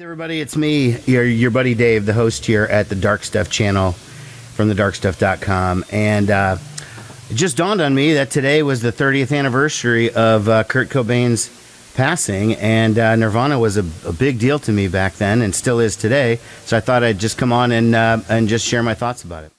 Everybody, it's me, your buddy Dave, the host here at the Dark Stuff channel from thedarkstuff.com. And it just dawned on me that today was the 30th anniversary of Kurt Cobain's passing, and Nirvana was a big deal to me back then and still is today. So I thought I'd just come on and just share my thoughts about it.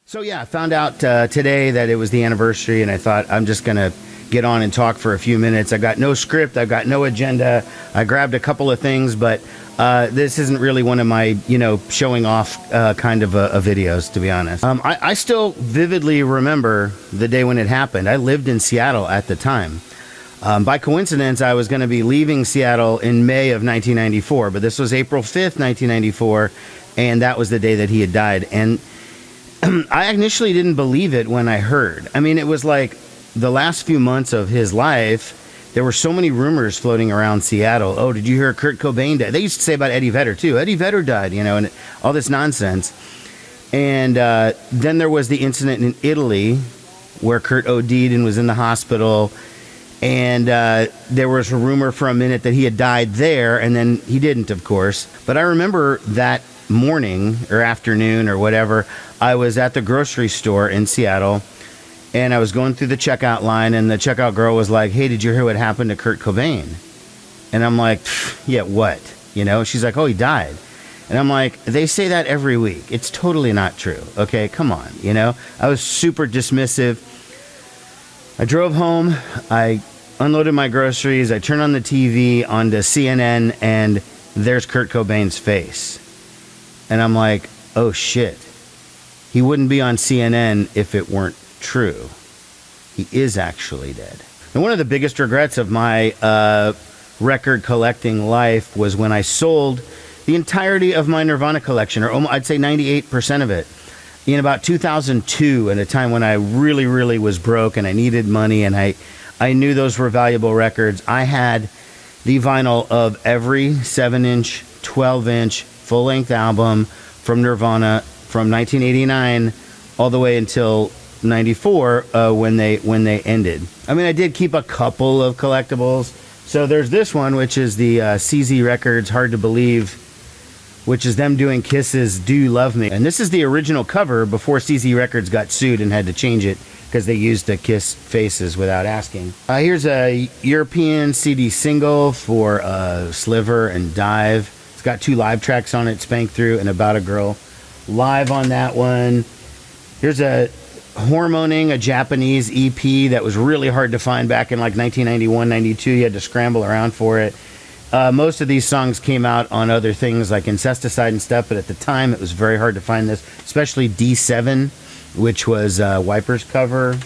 So yeah, I found out today that it was the anniversary, and I thought I'm just going to get on and talk for a few minutes. I got no script, I've got no agenda. I grabbed a couple of things, but this isn't really one of my, showing off kind of videos, to be honest. I still vividly remember the day when it happened. I lived in Seattle at the time. By coincidence, I was going to be leaving Seattle in May of 1994, but this was April 5th, 1994, and that was the day that he had died. And I initially didn't believe it when I heard. I mean, it was like the last few months of his life, there were so many rumors floating around Seattle. Oh, did you hear Kurt Cobain died? They used to say about Eddie Vedder, too. Eddie Vedder died, and all this nonsense. And then there was the incident in Italy where Kurt OD'd and was in the hospital. And there was a rumor for a minute that he had died there, and then he didn't, of course. But I remember that morning or afternoon or whatever, I was at the grocery store in Seattle, and I was going through the checkout line, and the checkout girl was like, "Hey, did you hear what happened to Kurt Cobain?" And I'm like, "Yeah, what?" She's like, "Oh, he died." And I'm like, "They say that every week. It's totally not true. Okay, come on." I was super dismissive. I drove home, I unloaded my groceries, I turned on the TV onto CNN, and there's Kurt Cobain's face. And I'm like, oh shit. He wouldn't be on CNN if it weren't true. He is actually dead. And one of the biggest regrets of my record collecting life was when I sold the entirety of my Nirvana collection, or I'd say 98% of it, in about 2002, at a time when I really, really was broke and I needed money, and I knew those were valuable records. I had the vinyl of every 7-inch, 12-inch, full-length album from Nirvana from 1989 all the way until 94 when they ended. I mean, I did keep a couple of collectibles. So there's this one, which is the CZ Records Hard to Believe, which is them doing Kiss's Do You Love Me. And this is the original cover before CZ Records got sued and had to change it because they used the Kiss faces without asking. Here's a European CD single for Sliver and Dive. It's got 2 live tracks on it, Spank Through and About a Girl. Live on that one. Here's a Hormoning, a Japanese EP that was really hard to find back in like 1991, 92. You had to scramble around for it. Most of these songs came out on other things like Incesticide and stuff, but at the time it was very hard to find this, especially D7, which was Wiper's cover.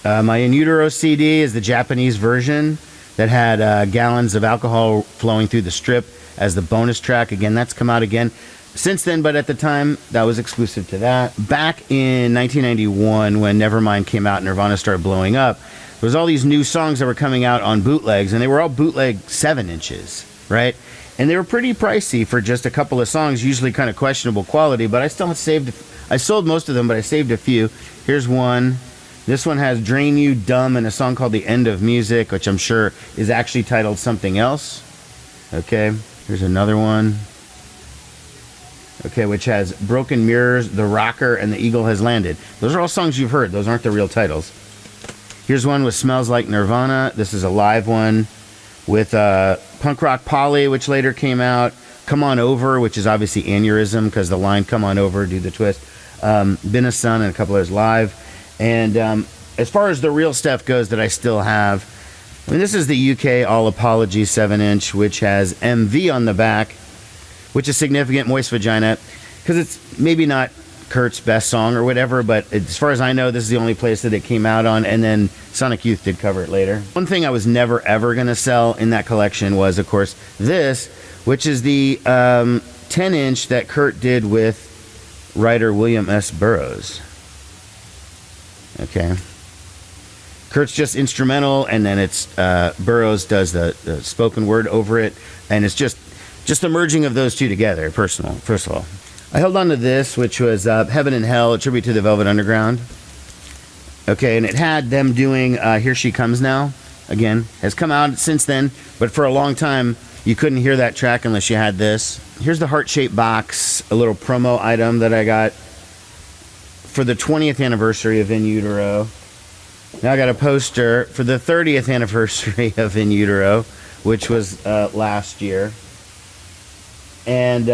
My In Utero CD is the Japanese version that had gallons of alcohol flowing through the strip as the bonus track. Again, that's come out again since then, but at the time, that was exclusive to that. Back in 1991, when Nevermind came out and Nirvana started blowing up, there was all these new songs that were coming out on bootlegs, and they were all bootleg 7 inches, right? And they were pretty pricey for just a couple of songs, usually kind of questionable quality, but I still saved, I sold most of them, but I saved a few. Here's one. This one has Drain You, Dumb, and a song called The End of Music, which I'm sure is actually titled something else. Okay, here's another one. Okay, which has Broken Mirrors, The Rocker, and The Eagle Has Landed. Those are all songs you've heard. Those aren't the real titles. Here's one with Smells Like Nirvana. This is a live one with Punk Rock Polly, which later came out. Come On Over, which is obviously Aneurysm, because the line Come On Over, do the twist. Been a Sun, and a couple others live. And as far as the real stuff goes that I still have, I mean, this is the UK All Apology 7-inch, which has MV on the back, which is significant, Moist Vagina, because it's maybe not Kurt's best song or whatever, but as far as I know, this is the only place that it came out on, and then Sonic Youth did cover it later. One thing I was never, ever going to sell in that collection was, of course, this, which is the 10-inch that Kurt did with writer William S. Burroughs. Okay. Kurt's just instrumental, and then it's Burroughs does the spoken word over it, and it's just the merging of those two together. First of all, I held on to this, which was Heaven and Hell, a tribute to the Velvet Underground. Okay, and it had them doing Here She Comes Now. Again, has come out since then, but for a long time, you couldn't hear that track unless you had this. Here's the heart-shaped box, a little promo item that I got for the 20th anniversary of In Utero. Now I got a poster for the 30th anniversary of In Utero, which was last year. And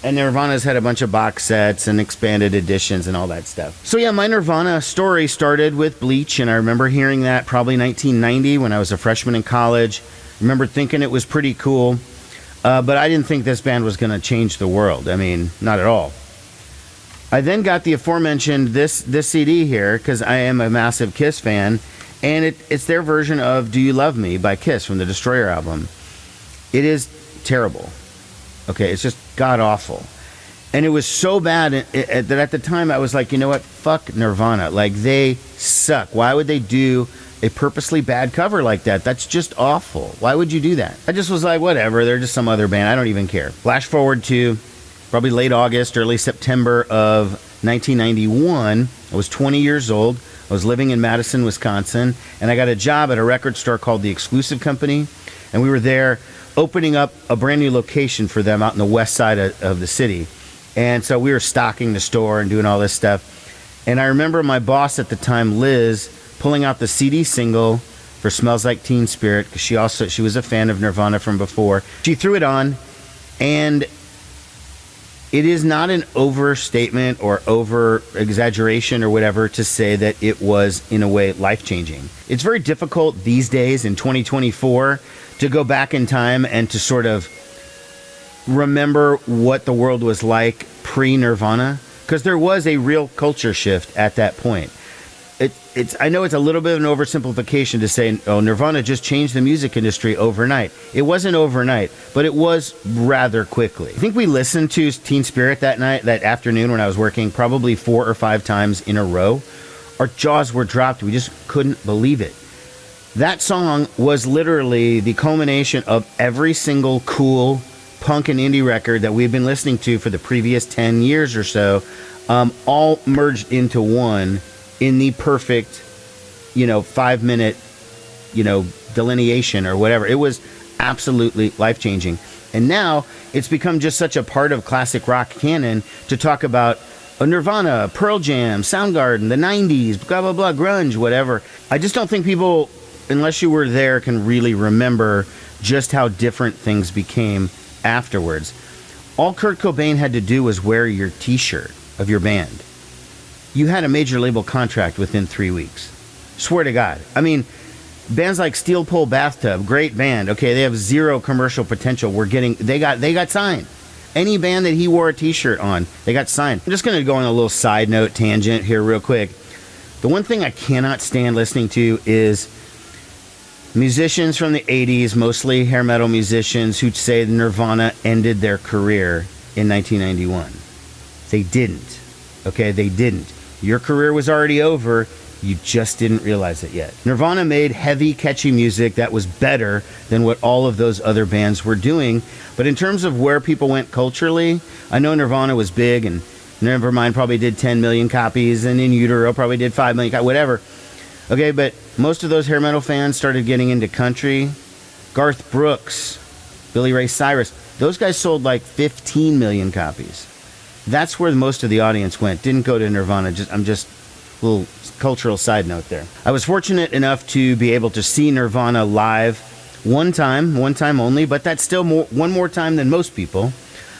Nirvana's had a bunch of box sets and expanded editions and all that stuff. So yeah, my Nirvana story started with Bleach, and I remember hearing that probably 1990 when I was a freshman in college. I remember thinking it was pretty cool, but I didn't think this band was going to change the world. I mean, not at all. I then got the aforementioned this CD here because I am a massive Kiss fan, and it's their version of Do You Love Me by Kiss from the Destroyer album. It is terrible. Okay, it's just god-awful. And it was so bad that at the time I was like, you know what? Fuck Nirvana. Like, they suck. Why would they do a purposely bad cover like that? That's just awful. Why would you do that? I just was like, whatever. They're just some other band. I don't even care. Flash forward to probably late August, early September of 1991. I was 20 years old. I was living in Madison, Wisconsin, and I got a job at a record store called The Exclusive Company, and we were there opening up a brand new location for them out in the west side of the city. And so we were stocking the store and doing all this stuff. And I remember my boss at the time, Liz, pulling out the CD single for Smells Like Teen Spirit, because she was a fan of Nirvana from before. She threw it on, and it is not an overstatement or over exaggeration or whatever to say that it was, in a way, life-changing. It's very difficult these days in 2024 to go back in time and to sort of remember what the world was like pre-Nirvana, because there was a real culture shift at that point. I know it's a little bit of an oversimplification to say, oh, Nirvana just changed the music industry overnight. It wasn't overnight, but it was rather quickly. I think we listened to Teen Spirit that afternoon when I was working, probably 4 or 5 times in a row. Our jaws were dropped. We just couldn't believe it. That song was literally the culmination of every single cool punk and indie record that we've been listening to for the previous 10 years or so, all merged into one in the perfect, 5-minute, delineation or whatever. It was absolutely life-changing. And now it's become just such a part of classic rock canon to talk about Nirvana, Pearl Jam, Soundgarden, the 90s, blah, blah, blah, grunge, whatever. I just don't think people, unless you were there, can really remember just how different things became afterwards. All Kurt Cobain had to do was wear your t-shirt of your band. You had a major label contract within 3 weeks. Swear to God. I mean, bands like Steel Pole Bathtub, great band. Okay, they have zero commercial potential. They got signed. Any band that he wore a t-shirt on, they got signed. I'm just going to go on a little side note tangent here real quick. The one thing I cannot stand listening to is musicians from the 80s, mostly hair metal musicians, who say Nirvana ended their career in 1991. They didn't. Okay, they didn't. Your career was already over. You just didn't realize it yet. Nirvana made heavy, catchy music that was better than what all of those other bands were doing. But in terms of where people went culturally, I know Nirvana was big, and Nevermind probably did 10 million copies, and In Utero probably did 5 million copies, whatever. Okay, but most of those hair metal fans started getting into country. Garth Brooks, Billy Ray Cyrus, those guys sold like 15 million copies. That's where most of the audience went. Didn't go to Nirvana. I'm just a little cultural side note there. I was fortunate enough to be able to see Nirvana live one time only, but that's still one more time than most people.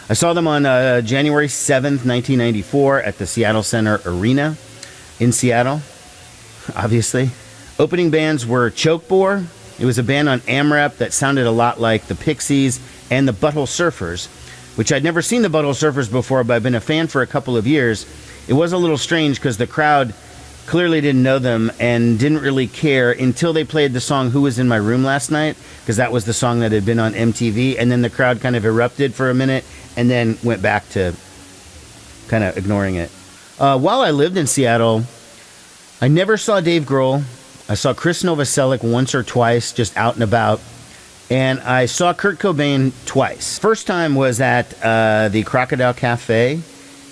I saw them on January 7th, 1994 at the Seattle Center Arena in Seattle, obviously. Opening bands were Chokebore. It was a band on AMRAP that sounded a lot like the Pixies and the Butthole Surfers, which I'd never seen the Butthole Surfers before, but I've been a fan for a couple of years. It was a little strange because the crowd clearly didn't know them and didn't really care until they played the song Who Was in My Room Last Night, because that was the song that had been on MTV, and then the crowd kind of erupted for a minute and then went back to kind of ignoring it. While I lived in Seattle, I never saw Dave Grohl. I saw Chris Novoselic once or twice, just out and about. And I saw Kurt Cobain twice. First time was at the Crocodile Cafe.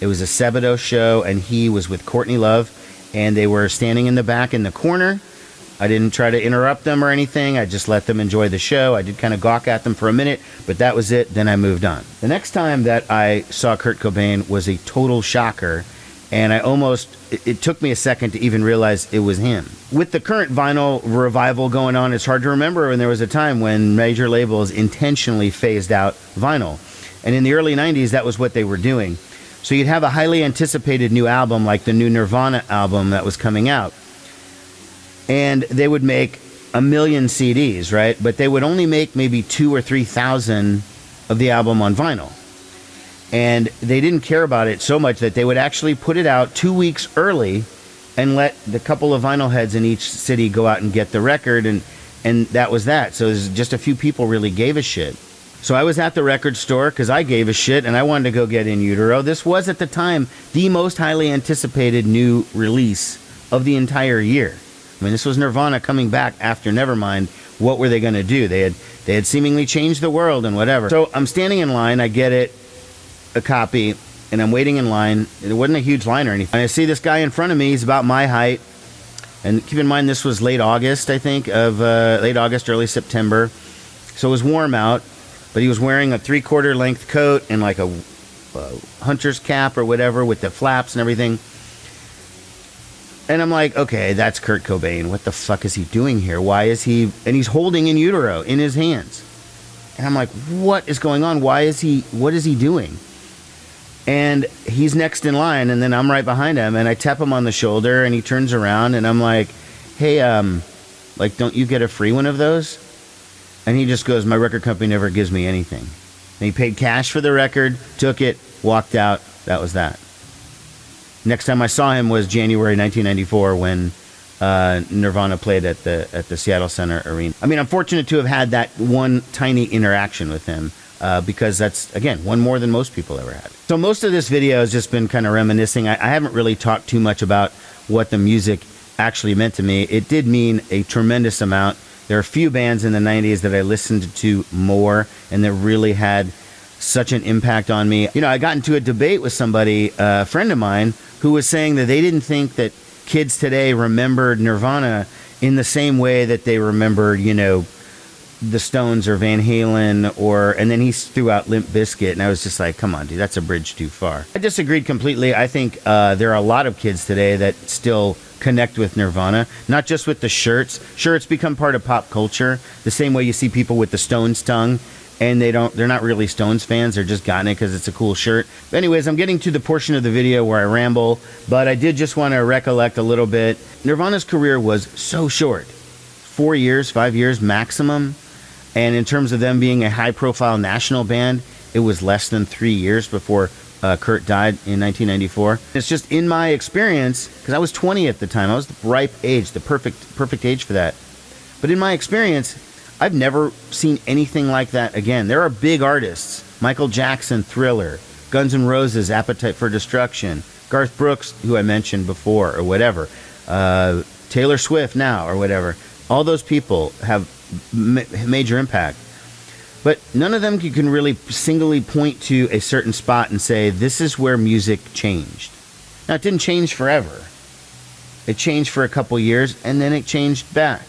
It was a Sebadoh show, and he was with Courtney Love, and they were standing in the back in the corner. I didn't try to interrupt them or anything. I just let them enjoy the show. I did kind of gawk at them for a minute, but that was it. Then I moved on. The next time that I saw Kurt Cobain was a total shocker, and it took me a second to even realize it was him. With the current vinyl revival going on, it's hard to remember when there was a time when major labels intentionally phased out vinyl. And in the early 90s, that was what they were doing. So you'd have a highly anticipated new album, like the new Nirvana album that was coming out. And they would make 1 million CDs, right? But they would only make maybe 2,000 or 3,000 of the album on vinyl. And they didn't care about it so much that they would actually put it out 2 weeks early and let the couple of vinyl heads in each city go out and get the record. And that was that. So there's just a few people really gave a shit. So I was at the record store because I gave a shit and I wanted to go get In Utero. This was at the time the most highly anticipated new release of the entire year. I mean, this was Nirvana coming back after Nevermind. What were they going to do? They had seemingly changed the world and whatever. So I'm standing in line. I get it, a copy, and I'm waiting in line. It wasn't a huge line or anything. And I see this guy in front of me. He's about my height. And keep in mind, this was late August, I think, late August, early September. So it was warm out. But he was wearing a 3/4 length coat and like a hunter's cap or whatever with the flaps and everything. And I'm like, okay, that's Kurt Cobain. What the fuck is he doing here? Why is he... And he's holding In Utero in his hands. And I'm like, what is going on? What is he doing? And he's next in line, and then I'm right behind him, and I tap him on the shoulder, and he turns around, and I'm like, hey, don't you get a free one of those? And he just goes, my record company never gives me anything. And he paid cash for the record, took it, walked out. That was that. Next time I saw him was January 1994 when Nirvana played at the Seattle Center Arena. I mean, I'm fortunate to have had that one tiny interaction with him because that's, again, one more than most people ever had. So most of this video has just been kind of reminiscing. I haven't really talked too much about what the music actually meant to me. It did mean a tremendous amount. There are a few bands in the 90s that I listened to more and that really had such an impact on me. You know, I got into a debate with somebody, a friend of mine, who was saying that they didn't think that kids today remembered Nirvana in the same way that they remembered, you know, the Stones or Van Halen and then he threw out Limp Bizkit, and I was just like, come on, dude, that's a bridge too far. I disagreed completely. I think there are a lot of kids today that still connect with Nirvana, not just with the shirts. Sure, it's become part of pop culture, the same way you see people with the Stones tongue, and they're not really Stones fans, they're just gotten it because it's a cool shirt. But anyways, I'm getting to the portion of the video where I ramble, but I did just want to recollect a little bit. Nirvana's career was so short, 4 years, 5 years maximum, and in terms of them being a high-profile national band, it was less than 3 years before Kurt died in 1994. It's just in my experience, because I was 20 at the time, I was the ripe age, the perfect age for that. But in my experience, I've never seen anything like that again. There are big artists, Michael Jackson, Thriller, Guns N' Roses, Appetite for Destruction, Garth Brooks, who I mentioned before, or whatever, Taylor Swift now, or whatever. All those people have major impact. But none of them can really singly point to a certain spot and say, this is where music changed. Now, it didn't change forever. It changed for a couple years, and then it changed back,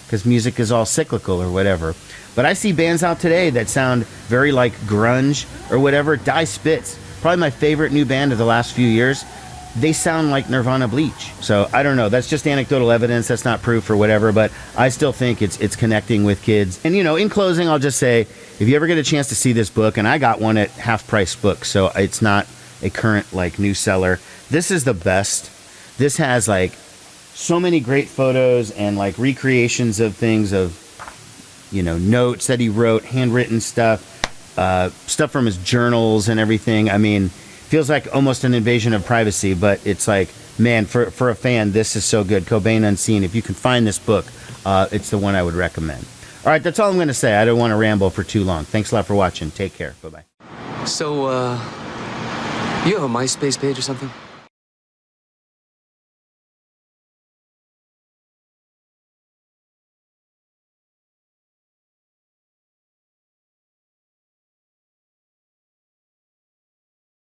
because music is all cyclical or whatever. But I see bands out today that sound very like grunge or whatever. Die Spitz, probably my favorite new band of the last few years. They sound like Nirvana Bleach. So I don't know. That's just anecdotal evidence. That's not proof or whatever. But I still think it's connecting with kids. And, you know, in closing, I'll just say, if you ever get a chance to see this book, and I got one at half-price books, so it's not a current, like, new seller. This is the best. This has, like, so many great photos and, like, recreations of things, of, you know, notes that he wrote, handwritten stuff, stuff from his journals and everything. I mean, feels like almost an invasion of privacy, but it's like, man, for a fan, this is so good. Cobain Unseen. If you can find this book, it's the one I would recommend. All right, that's all I'm going to say. I don't want to ramble for too long. Thanks a lot for watching. Take care. Bye-bye. So, you have a MySpace page or something?